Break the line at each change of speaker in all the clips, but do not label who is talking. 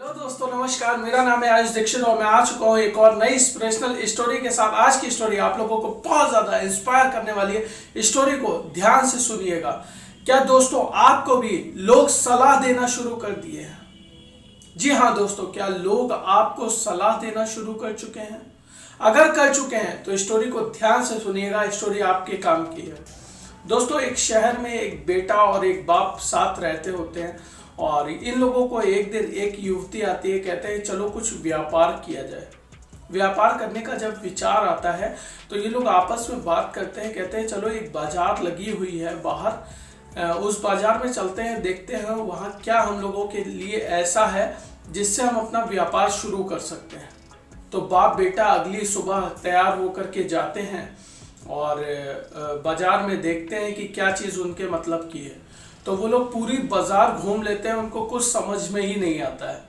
Hello दोस्तों, नमस्कार। मेरा नाम है आयुष दीक्षित और मैं आ चुका हूँ एक और नई इंस्पिरेशनल स्टोरी के साथ। आज की स्टोरी आप लोगों को बहुत ज्यादा इंस्पायर करने वाली है। स्टोरी को ध्यान से सुनिएगा। क्या दोस्तों, आपको भी लोग सलाह देना शुरू कर दिए हैं? जी हाँ दोस्तों, क्या लोग आपको सलाह देना शुरू कर चुके हैं? अगर कर चुके हैं तो स्टोरी को ध्यान से सुनिएगा। स्टोरी आपके काम की है। दोस्तों, एक शहर में एक बेटा और एक बाप साथ रहते होते हैं और इन लोगों को एक दिन एक युवती आती है। कहते हैं चलो कुछ व्यापार किया जाए। व्यापार करने का जब विचार आता है तो ये लोग आपस में बात करते हैं। कहते हैं चलो एक बाजार लगी हुई है बाहर, उस बाजार में चलते हैं, देखते हैं वहाँ क्या हम लोगों के लिए ऐसा है जिससे हम अपना व्यापार शुरू कर सकते हैं। तो बाप बेटा अगली सुबह तैयार होकर के जाते हैं और बाजार में देखते हैं कि क्या चीज़ उनके मतलब की है। तो वो लोग पूरी बाजार घूम लेते हैं, उनको कुछ समझ में ही नहीं आता है।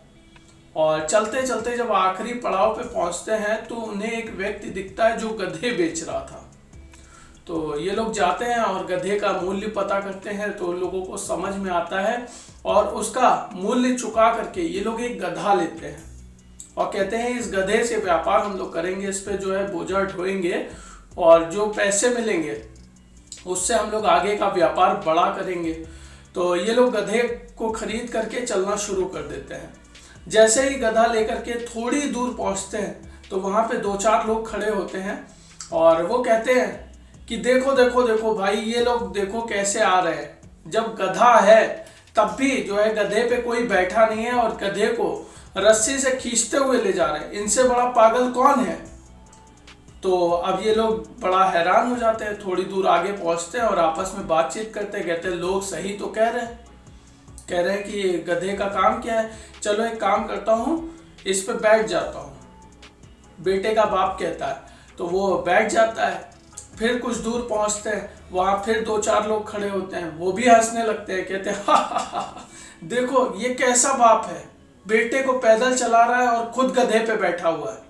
और चलते चलते जब आखिरी पड़ाव पे पहुंचते हैं तो उन्हें एक व्यक्ति दिखता है जो गधे बेच रहा था। तो ये लोग जाते हैं और गधे का मूल्य पता करते हैं। तो उन लोगों को समझ में आता है और उसका मूल्य चुका करके ये लोग एक गधा लेते हैं और कहते हैं इस गधे से व्यापार हम लोग करेंगे, इस पे जो है बोझा ढोएंगे और जो पैसे मिलेंगे उससे हम लोग आगे का व्यापार बड़ा करेंगे। तो ये लोग गधे को खरीद करके चलना शुरू कर देते हैं। जैसे ही गधा लेकर के थोड़ी दूर पहुंचते हैं तो वहां पे दो चार लोग खड़े होते हैं और वो कहते हैं कि देखो देखो देखो भाई, ये लोग देखो कैसे आ रहे हैं। जब गधा है तब भी जो है गधे पे कोई बैठा नहीं है और गधे को रस्सी से खींचते हुए ले जा रहे हैं। इनसे बड़ा पागल कौन है? तो अब ये लोग बड़ा हैरान हो जाते हैं। थोड़ी दूर आगे पहुंचते हैं और आपस में बातचीत करते हैं। कहते हैं लोग सही तो कह रहे हैं कि गधे का काम क्या है, चलो एक काम करता हूँ, इस पे बैठ जाता हूँ। बेटे का बाप कहता है तो वो बैठ जाता है। फिर कुछ दूर पहुंचते हैं, वहां फिर दो चार लोग खड़े होते हैं, वो भी हंसने लगते हैं। कहते हैं हा, देखो ये कैसा बाप है, बेटे को पैदल चला रहा है और खुद गधे पे बैठा हुआ है।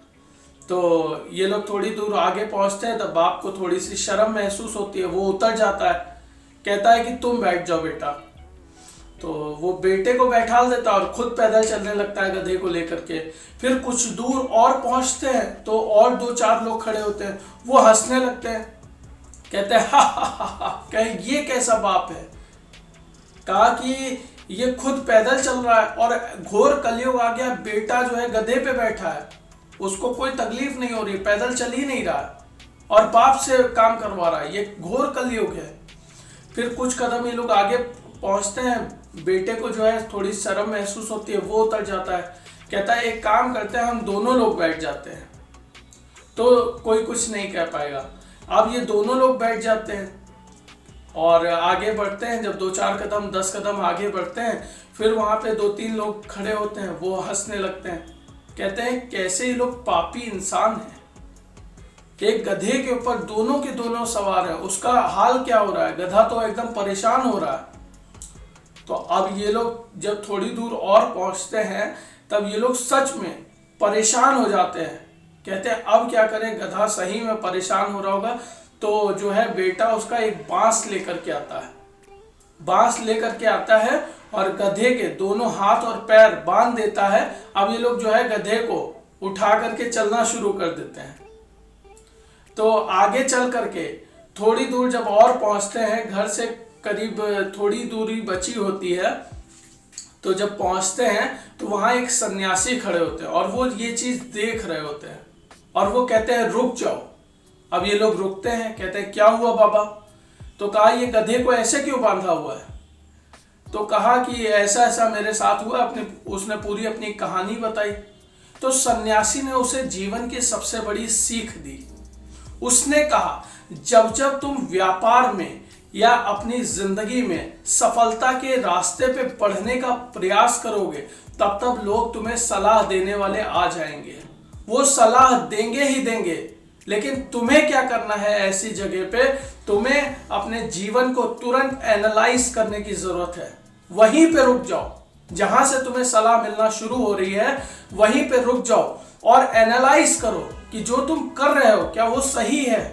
तो ये लोग थोड़ी दूर आगे पहुंचते हैं तब बाप को थोड़ी सी शर्म महसूस होती है। वो उतर जाता है, कहता है कि तुम बैठ जाओ बेटा। तो वो बेटे को बैठा देता है और खुद पैदल चलने लगता है गधे को लेकर के। फिर कुछ दूर और पहुंचते हैं तो और दो चार लोग खड़े होते हैं, वो हंसने लगते हैं। कहते हैं हा, कहे ये कैसा बाप है। कहा कि ये खुद पैदल चल रहा है और घोर कलयुग आ गया, बेटा जो है गधे पे बैठा है, उसको कोई तकलीफ नहीं हो रही, पैदल चल ही नहीं रहा और बाप से काम करवा रहा है। ये घोर कलयुग है। फिर कुछ कदम ये लोग आगे पहुंचते हैं, बेटे को जो है थोड़ी शर्म महसूस होती है, वो उतर जाता है। कहता है एक काम करते हैं, हम दोनों लोग बैठ जाते हैं तो कोई कुछ नहीं कह पाएगा। अब ये दोनों लोग बैठ जाते हैं और आगे बढ़ते हैं। जब दो चार कदम 10 कदम आगे बढ़ते हैं फिर वहां पे दो तीन लोग खड़े होते हैं, वो हंसने लगते हैं। कहते हैं कैसे ये लोग पापी इंसान हैं। एक गधे के ऊपर दोनों के दोनों सवार है, उसका हाल क्या हो रहा है, गधा तो एकदम परेशान हो रहा है। तो अब ये लोग जब थोड़ी दूर और पहुंचते हैं तब ये लोग सच में परेशान हो जाते हैं। कहते हैं अब क्या करें, गधा सही में परेशान हो रहा होगा। तो जो है बेटा उसका एक बांस लेकर के आता है। बांस लेकर के आता है और गधे के दोनों हाथ और पैर बांध देता है। अब ये लोग जो है गधे को उठा करके चलना शुरू कर देते हैं। तो आगे चल करके थोड़ी दूर जब और पहुंचते हैं, घर से करीब थोड़ी दूरी बची होती है, तो जब पहुंचते हैं तो वहां एक सन्यासी खड़े होते हैं और वो ये चीज देख रहे होते हैं और वो कहते हैं रुक जाओ। अब ये लोग रुकते हैं, कहते हैं क्या हुआ बाबा? तो कहा ये गधे को ऐसे क्यों बांधा हुआ है? तो कहा कि ऐसा ऐसा मेरे साथ हुआ। उसने पूरी अपनी कहानी बताई। तो सन्यासी ने उसे जीवन की सबसे बड़ी सीख दी। उसने कहा जब जब तुम व्यापार में या अपनी जिंदगी में सफलता के रास्ते पे बढ़ने का प्रयास करोगे तब तब लोग तुम्हें सलाह देने वाले आ जाएंगे। वो सलाह देंगे ही देंगे, लेकिन तुम्हें क्या करना है ऐसी जगह पे, तुम्हें अपने जीवन को तुरंत एनालाइज करने की जरूरत है। वहीं पे रुक जाओ, जहां से तुम्हें सलाह मिलना शुरू हो रही है वहीं पे रुक जाओ और एनालाइज करो कि जो तुम कर रहे हो क्या वो सही है।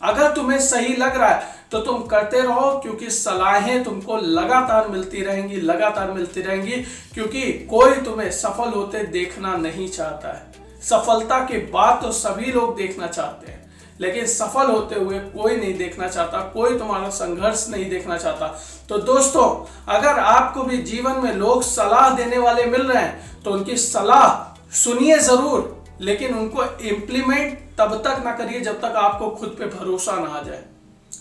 अगर तुम्हें सही लग रहा है तो तुम करते रहो, क्योंकि सलाहें तुमको लगातार मिलती रहेंगी, लगातार मिलती रहेंगी, क्योंकि कोई तुम्हें सफल होते देखना नहीं चाहता है। सफलता के बाद तो सभी लोग देखना चाहते हैं, लेकिन सफल होते हुए कोई नहीं देखना चाहता, कोई तुम्हारा संघर्ष नहीं देखना चाहता। तो दोस्तों, अगर आपको भी जीवन में लोग सलाह देने वाले मिल रहे हैं तो उनकी सलाह सुनिए जरूर, लेकिन उनको इम्प्लीमेंट तब तक ना करिए जब तक आपको खुद पे भरोसा ना आ जाए।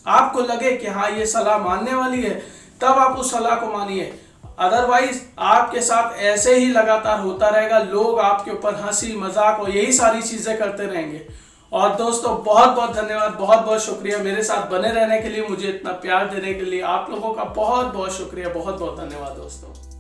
आपको लगे कि हाँ ये सलाह मानने वाली है, तब आप उस सलाह को मानिए। अदरवाइज आपके साथ ऐसे ही लगातार होता रहेगा, लोग आपके ऊपर हंसी मजाक और यही सारी चीजें करते रहेंगे। और दोस्तों, बहुत बहुत धन्यवाद, बहुत बहुत शुक्रिया मेरे साथ बने रहने के लिए, मुझे इतना प्यार देने के लिए। आप लोगों का बहुत बहुत शुक्रिया, बहुत बहुत धन्यवाद दोस्तों।